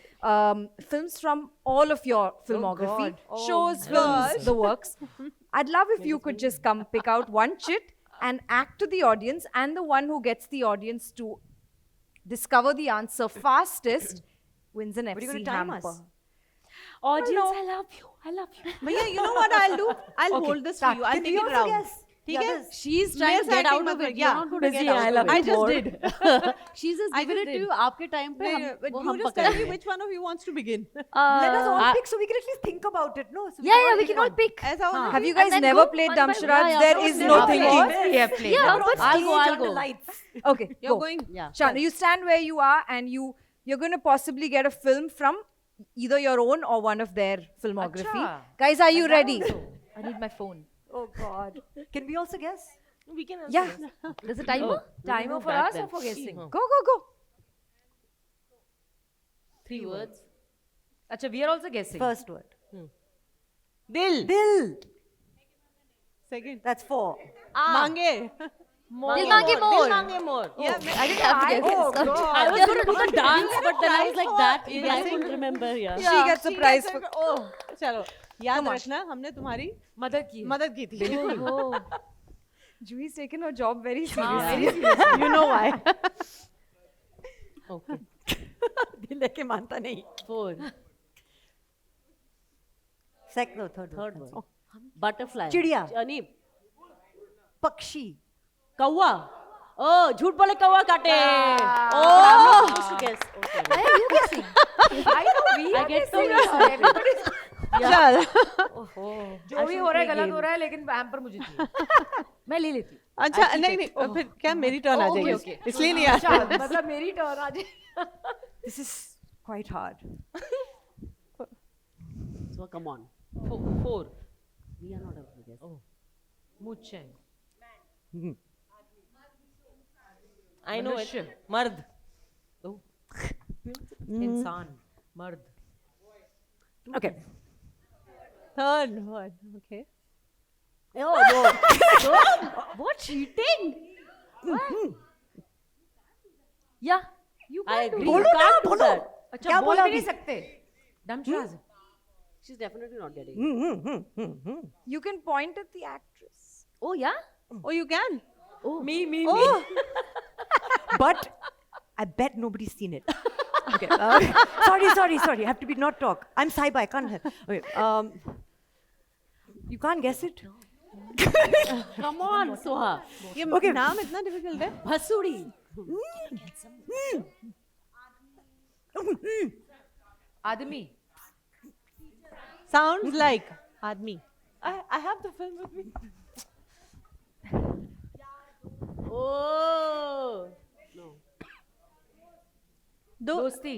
films from all of your filmography. Shows, films, the works. I'd love if you could just come pick out one chit and act to the audience, and the one who gets the audience to discover the answer fastest wins an But you're FC going to time hamper. us. Audience, I love you. I love you. Bhaiya, you know what I'll do? I'll Okay, hold this start. for you. I'll Can take we it also around. guess? ठीक है? She's trying to Male get out acting of it. mother, You're yeah. not going to Busy, get I out love of I it. just did. She's just I given just it to did. you. आपके time पे No, but वो you हम just tell me पकड़ेंगे. which one of you wants to begin. Let us all I- pick so we can at least think about it. No? So Yeah, all we can all pick. As I was Have you And guys then never go played one by one. Damsharaj? Yeah, There of is course no we have. thinking. We have played. Yeah, We're but on I'll go, stage I'll under go. lights. Okay, You're go. going. Yeah. Shana, you stand where you are, and you're going to possibly get a film from either your own or one of their filmography. Acha. Guys, are you ready? I need my phone. Oh God. Can we also guess? We can also Yeah. There's a timer? Timer for back us then. or for guessing? Go, go, go. 3 words. Acha, we are also guessing. First word. Dil. Dil. Second. That's 4. Mange. Dil mange more. Dil mange more. Yeah, I didn't have to guess. Oh Sorry. God. I was going to do the dance, but then I was like that. I couldn't remember. Yeah. She gets a prize for. Oh, चलो याद रखना हमने तुम्हारी Mother ki. मदद की थी. Juhi's taken her job very seriously. You know why? Okay. दिल लेके मानता नहीं. 4. No, third Word. Butterfly. चिड़िया. Ani. पक्षी. कौवा. Oh, झूठ बोले कौवा काटे. Oh, I'm not supposed to guess. Okay. Why are you guessing? I know we I are get so guessing. excited. चल. जो भी हो रहा है गलत हो रहा है लेकिन हैम्पर मुझे चाहिए. मैं ले लेती हूँ. अच्छा नहीं नहीं फिर क्या मेरी टर्न आ जाएगी इसलिए नहीं अच्छा, आता. मतलब मेरी टर्न आ जाए. This is quite hard. So come on. 4. We are not able to guess. मुझे. I know मनुष्य. it. Mard. इंसान. मर्द. Okay. Third word. Okay. Oh, no. What cheating? Yeah. You I can't do agree. it. You can't do that. अच्छा क्या बोल बोला भी नहीं अभी? सकते. Damsharaj. She's definitely not getting it. You can point at the actress. Oh, yeah? Oh, you can. Me. But I bet nobody's seen it. Okay. Sorry. I have to be not talk. I'm Saiba. I can't help. Okay. You can't guess it. Come on, Soha. ये Okay. नाम इतना difficult है. Bhasuri. आदमी. Sounds like आदमी. I have the film with me. Oh. No. दोस्ती.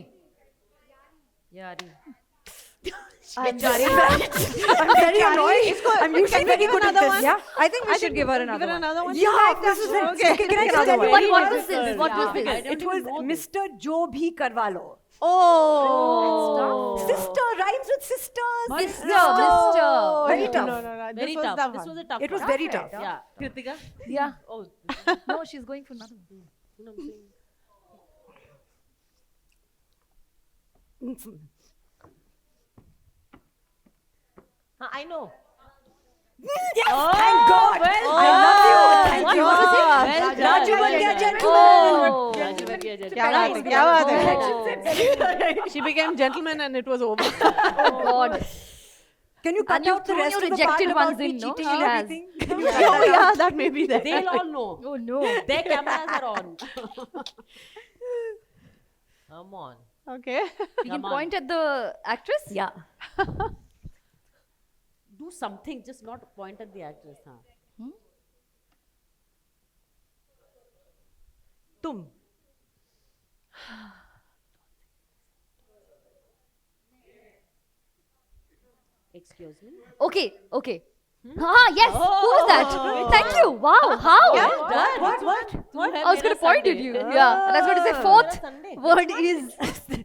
यारी. I'm very annoyed. I'm usually very good at this. Yeah, I think we should give her another one. Another one. Yeah, this is it. Okay. Can I just Another tell you? one. What was this? What was I this? don't It was even know this. Mr. Jo Bhi Karwalo. Oh. Sister rhymes with sisters. Mister. Mister. Very tough. No. Very This was tough. the This one. was a tough It was one. very tough. Yeah. Kritika? Yeah. Oh. No, she's going for another one. You know what I'm saying? I know. Yes, thank God. I love you. Thank you. Well done. Raju Well Bandiya, done. gentleman. Oh. Raju Bandiya, gentleman. क्या बात है? क्या बात है? She became gentleman and it was over. Oh, God. Can you cut And you've out the thrown rest your of the part rejected about ones me in, no? cheating She and has. everything? Can you cut Oh that out? yeah, that may be there. They'll all know. Oh, no. Their cameras are on. Come on. Okay. You can Come on. point at the actress? Yeah. Do something, just not point at the actress. Huh? Tum. Excuse me. Okay. Yes. Who was that? Thank you. Wow. How? What? I was going to point at you. Yeah. And I was going to say fourth Sunday. word is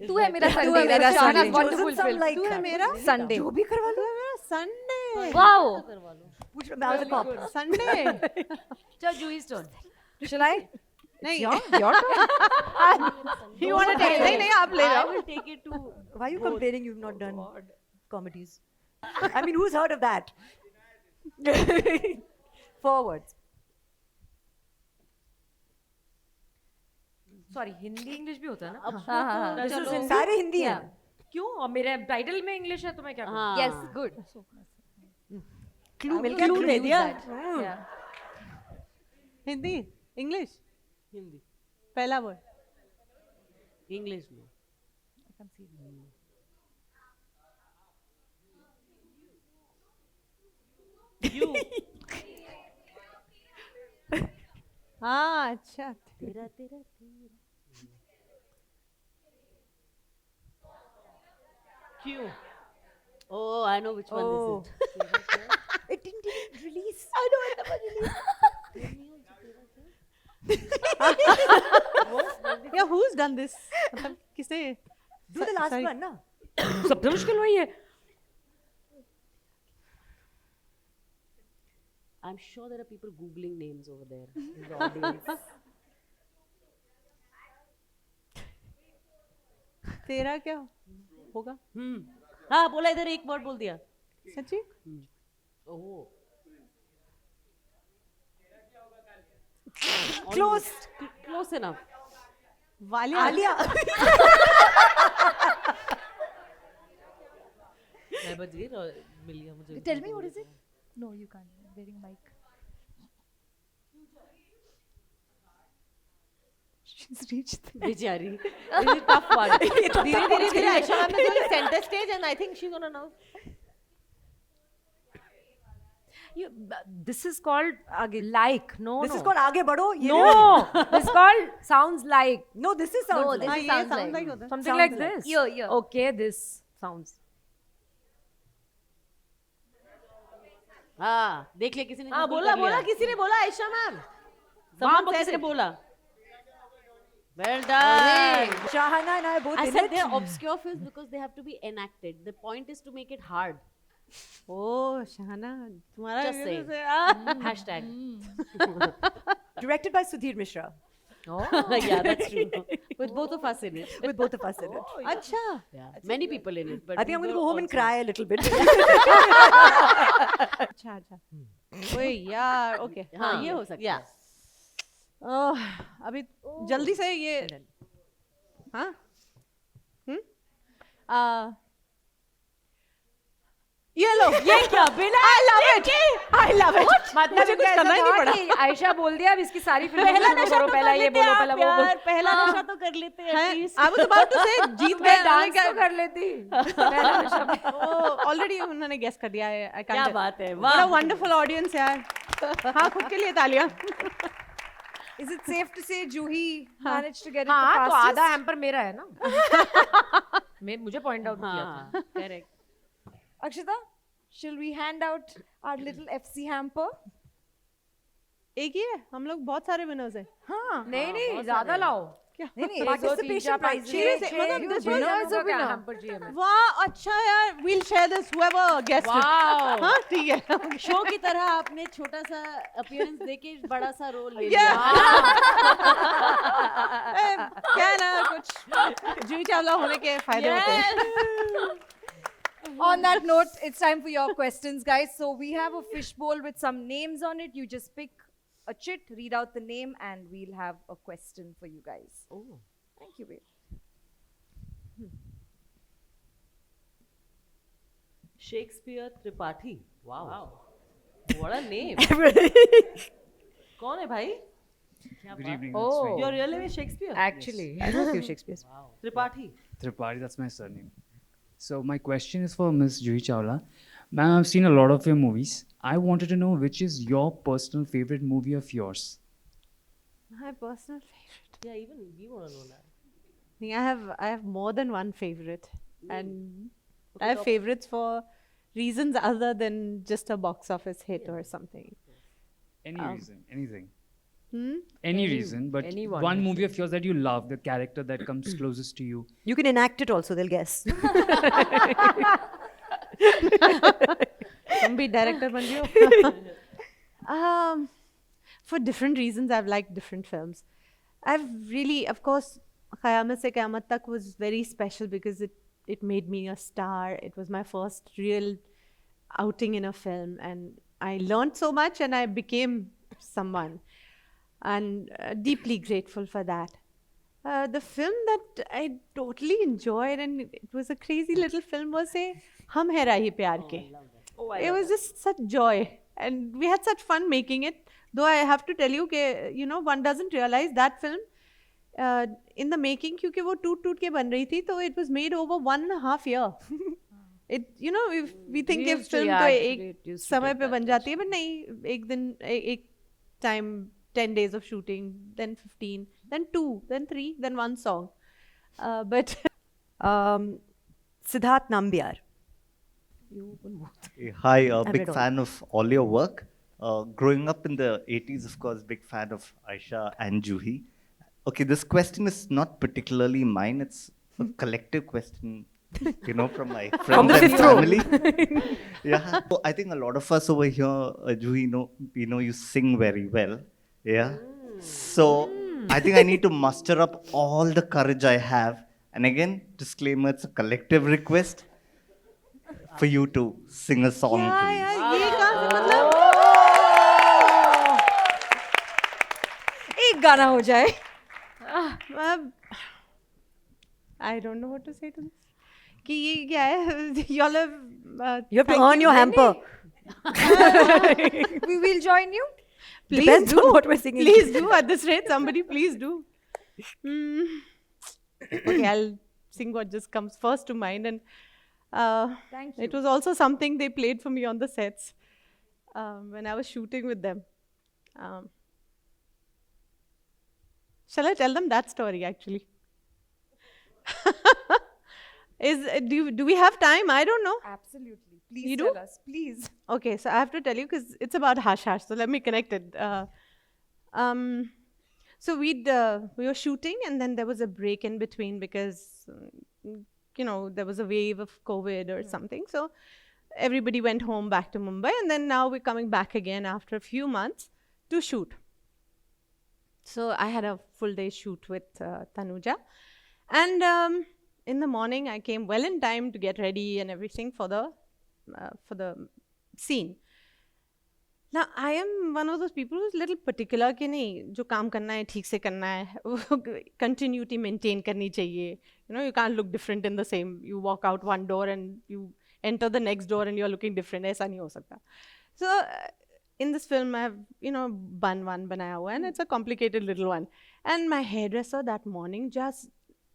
Tu hai mera Sunday. hai mera That's Sunday. Shana's wonderful Chosen some film. like Sunday. Jo Bhi Karwalo. Sunday. Wow. Which I was a cop. Sunday. Chal, Juhi's turn. Shall I? नहीं Your turn. you want to take नहीं नहीं आप ले I जाओ. will take it to. Why are you complaining you've not done comedies? I mean, who's heard of that? Forwards. Sorry Hindi English भी होता है ना हाँ, चलो. सारे हिंदी हैं. क्यों और मेरे टाइटल में इंग्लिश है तो मैं क्या करूं हाँ. Yes, good. Clue मिल गया. Clue दे दिया. Yeah. हिंदी इंग्लिश हिंदी पहला वर्ड इंग्लिश में. You. हाँ अच्छा तेरा तेरा तेरा. Q. Oh, I know which one is it. It didn't even release. I know it never released. Yeah, who's done this? मतलब किसने? Do the last Sorry. one, na? सबसे मुश्किल वही है I'm sure there are people googling names over there in the audience. तेरा क्या होगा? हाँ बोला इधर एक वर्ड बोल दिया. सच्ची? ओह. Close. Close enough. Walia. Alia. मैं बच गई और मिल गया मुझे. Tell me, what is it? No, you can't. I'm wearing a mic. She's reached there. बेचारी. This is tough one. धीरे धीरे धीरे आयशा मैम ने जो center stage and I think she's gonna now. This is called like no This no is called आगे बढ़ो. ये no this is called sounds like No, this is sounds No, like. this हाँ is ये sounds sounds like. like होता है. something Sounds like like. this Ear. okay this sounds हाँ देख ले किसी ने. हाँ Google बोला कर लिया. बोला किसी ने बोला आयशा मैम. Someone said ने बोला. Well done. Shahana and I both I in said it. they're obscure films because they have to be enacted. The point is to make it hard. ओह शहाना तुम्हारा Just ये saying. तो से- Hashtag. Directed by Sudhir Mishra. Yeah, that's true. With both of us in it. With both of us in it. अच्छा Yeah. Many people in it. But I think I'm we going to were go home and also- cry a little bit. अच्छा अच्छा. ओए यार okay. हाँ ये हो सकता है. ओह अभी जल्दी से ये हाँ ये लो ये क्या बिना I love it मतलब मुझे कुछ करना ही नहीं पड़ा. कि आयशा बोल दिया अब इसकी सारी फिल्म करो पहला ये बोलो पहला वो बोलो पहला नशा तो कर लेते हैं हैं? at least. I was about to say जीत गए डांस तो कर लेती ऑलरेडी उन्होंने गेस कर दिया है. I can't क्या tell. बात है. What a वाह. wonderful audience यार. हाँ खुद के लिए तालियां. Is it safe to say Juhi managed to get it the हाँ तो fastest? आधा हैम्पर मेरा है ना मैं मुझे पॉइंट आउट किया था हाँ correct. Akshita, shall we hand out our little FC hamper? एक ही है. हम लोग बहुत सारे winners हैं. हाँ. नहीं नहीं ज्यादा लाओ नहीं नहीं, एक दो तीन चार participation प्राइज prize. Seriously, मतलब this was winner is a winner. Hamper चाहिए हमें वाह अच्छा यार. We'll share this whoever guessed it. Wow. हाँ ठीक है. शो की तरह आपने छोटा सा अपीयरेंस देके बड़ा सा रोल ले Yeah. लिया. क्या है ना कुछ जूही चावला होने के फायदे होते हैं. On that note, it's time for your questions, guys. So we have a fishbowl with some names on it. You just pick a chit, read out the name, and we'll have a question for you guys. Oh. Thank you, babe. Shakespeare Tripathi. Wow. What a name. कौन है भाई? Good evening. Oh. Your real name is Shakespeare. actually I know a few Shakespeare's. Tripathi. Tripathi, that's my surname. So my question is for Miss Juhi Chawla. Ma'am, I've seen a lot of your movies. I wanted to know which is your personal favorite movie of yours. My personal favorite. Yeah, even we want to know that. I think I have more than one favorite, and I have favorites for reasons other than just a box office hit or something. Any reason, anything. Hmm? Any reason, but anyone one is movie of yours that you love, the character that comes closest to you. You can enact it also, they'll guess. तुम भी director बन गए हो. For different reasons, I've liked different films. I've really, of course, Qayamat Se Qayamat Tak was very special because it made me a star. It was my first real outing in a film, and I learned so much and I became someone, and deeply grateful for that. The film that I totally enjoyed, and it was a crazy little film, was Hum Hai Rahi Pyar Ke. It was just such joy, and we had such fun making it. Though I have to tell you, one doesn't realize that film in the making, क्योंकि वो टूट के बन रही थी, तो it was made over 1.5 years. If we think if film तो एक समय पे बन जाती है, but नहीं, एक दिन एक time 10 days of shooting, then 15, then 2, then 3, then 1 song. But Siddharth Nambiar. Hi, big fan of all your work. Growing up in the 80s, of course, big fan of Aisha and Juhi. Okay, this question is not particularly mine. It's a collective question, from my friends and family. Yeah. So I think a lot of us over here, Juhi, you sing very well. Yeah. So I think I need to muster up all the courage I have. And again, disclaimer, it's a collective request for you to sing a song, please. एक गाना हो जाए. I don't know what to say to this. कि ये क्या है? Y'all have. You have to earn your hamper. We will join you. Please Depends do. on what we're singing. Please do. At this rate, somebody please do. Okay, I'll sing what just comes first to mind. And Thank you. it was also something they played for me on the sets when I was shooting with them. Shall I tell them that story, actually? Do we have time? I don't know. Absolutely. Please You tell do? us. Please. Okay, so I have to tell you because it's about Hush Hush. So let me connect it. So we were shooting, and then there was a break in between because there was a wave of COVID or something. So everybody went home back to Mumbai, and then now we're coming back again after a few months to shoot. So I had a full day shoot with Tanuja, and in the morning I came well in time to get ready and everything for the scene. Now I am one of those people who's little particular कि नहीं जो काम करना है ठीक से करना है continuity maintain करनी चाहिए. You can't look different in the same. You walk out one door and you enter the next door and you're looking different. ऐसा नहीं हो सकता. So in this film I have bun one बनाया हुआ, and it's a complicated little one. And my hairdresser that morning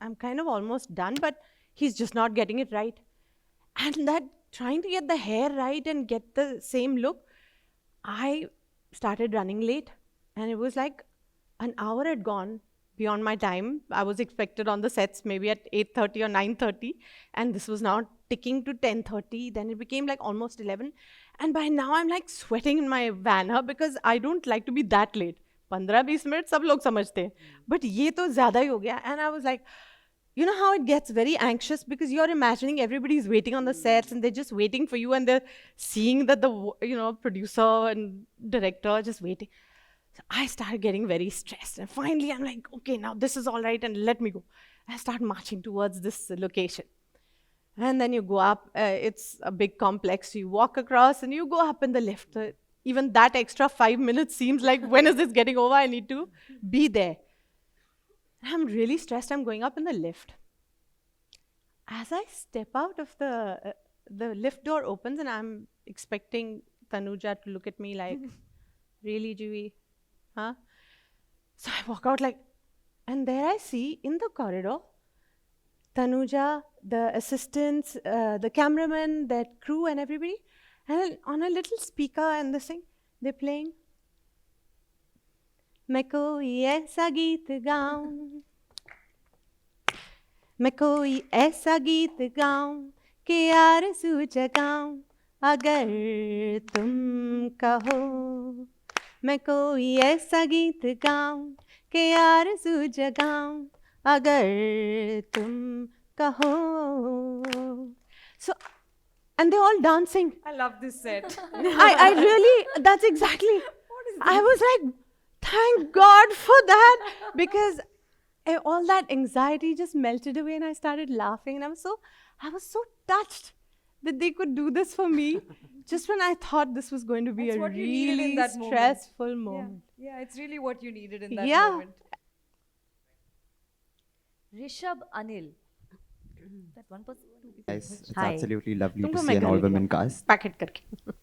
I'm kind of almost done, but he's just not getting it right. And that trying to get the hair right and get the same look, I started running late, and it was like an hour had gone beyond my time. I was expected on the sets maybe at 8:30 or 9:30, and this was now ticking to 10:30. Then it became like almost 11, and by now I'm like sweating in my van because I don't like to be that late. 15-20 minutes सब लोग समझते हैं, but ये तो ज़्यादा ही हो गया. And I was like, you know how it gets very anxious because you're imagining everybody's waiting on the sets and they're just waiting for you, and they're seeing that the producer and director are just waiting. So I started getting very stressed, and finally I'm like, okay, now this is all right, and let me go. I start marching towards this location, and then you go up. It's a big complex. You walk across and you go up in the lift. Even that extra 5 minutes seems like, when is this getting over? I need to be there. I'm really stressed. I'm going up in the lift. As I step out of the lift door opens, and I'm expecting Tanuja to look at me like, really, Juhi? Huh? So I walk out like, and there I see in the corridor, Tanuja, the assistants, the cameraman, the crew and everybody, and on a little speaker and this thing, they're playing, मैं कोई ऐसा गीत गाऊं, मैं कोई ऐसा गीत गाऊं कि आरज़ू जगाऊं अगर तुम कहो, मैं कोई ऐसा गीत गाऊं कि आरज़ू जगाऊं अगर तुम कहो. So, and they're all dancing. I love this set. I really, that's exactly. I was like, thank God for that, because all that anxiety just melted away, and I started laughing, and I was so touched that they could do this for me just when I thought this was going to be That's a what you needed in really that moment. stressful moment. Yeah, it's really what you needed in that Yeah. moment. Rishabh Anil. That one person. Guys, it's Hi. absolutely lovely to तुमको see मैं an कर all-women cast. Packet करके.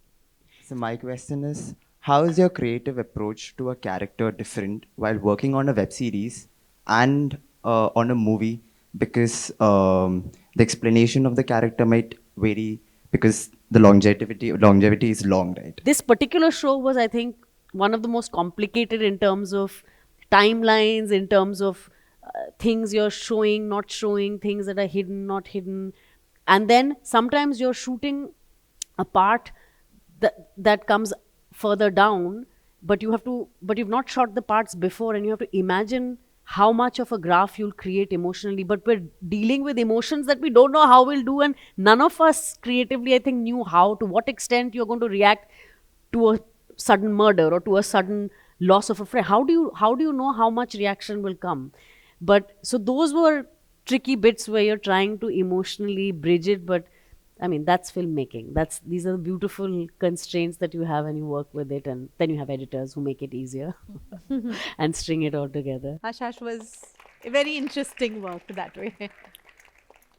So my question is, how is your creative approach to a character different while working on a web series and on a movie? Because the explanation of the character might vary because the longevity is long, right? This particular show was, I think, one of the most complicated in terms of timelines, in terms of things you're showing, not showing, things that are hidden, not hidden. And then sometimes you're shooting a part that comes further down, but you've not shot the parts before, and you have to imagine how much of a graph you'll create emotionally. But we're dealing with emotions that we don't know how we'll do, and none of us creatively, I think, knew how, to what extent you're going to react to a sudden murder or to a sudden loss of a friend. How do you know how much reaction will come? But so those were tricky bits where you're trying to emotionally bridge it. But I mean, that's filmmaking. These are the beautiful constraints that you have when you work with it, and then you have editors who make it easier and string it all together. Ashash was a very interesting work that way.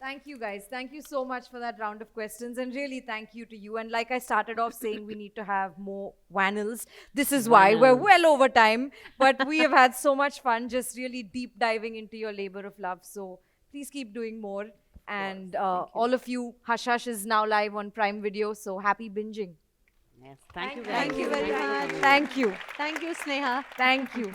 Thank you, guys. Thank you so much for that round of questions. And really, thank you to you. And like I started off saying, we need to have more Vanils. This is why we're well over time. But we have had so much fun just really deep diving into your labor of love. So please keep doing more. And all of you, Hush Hush is now live on Prime Video. So happy binging. Yes, thank you Thank you very much. much. Thank you. Thank you, Sneha. Thank you.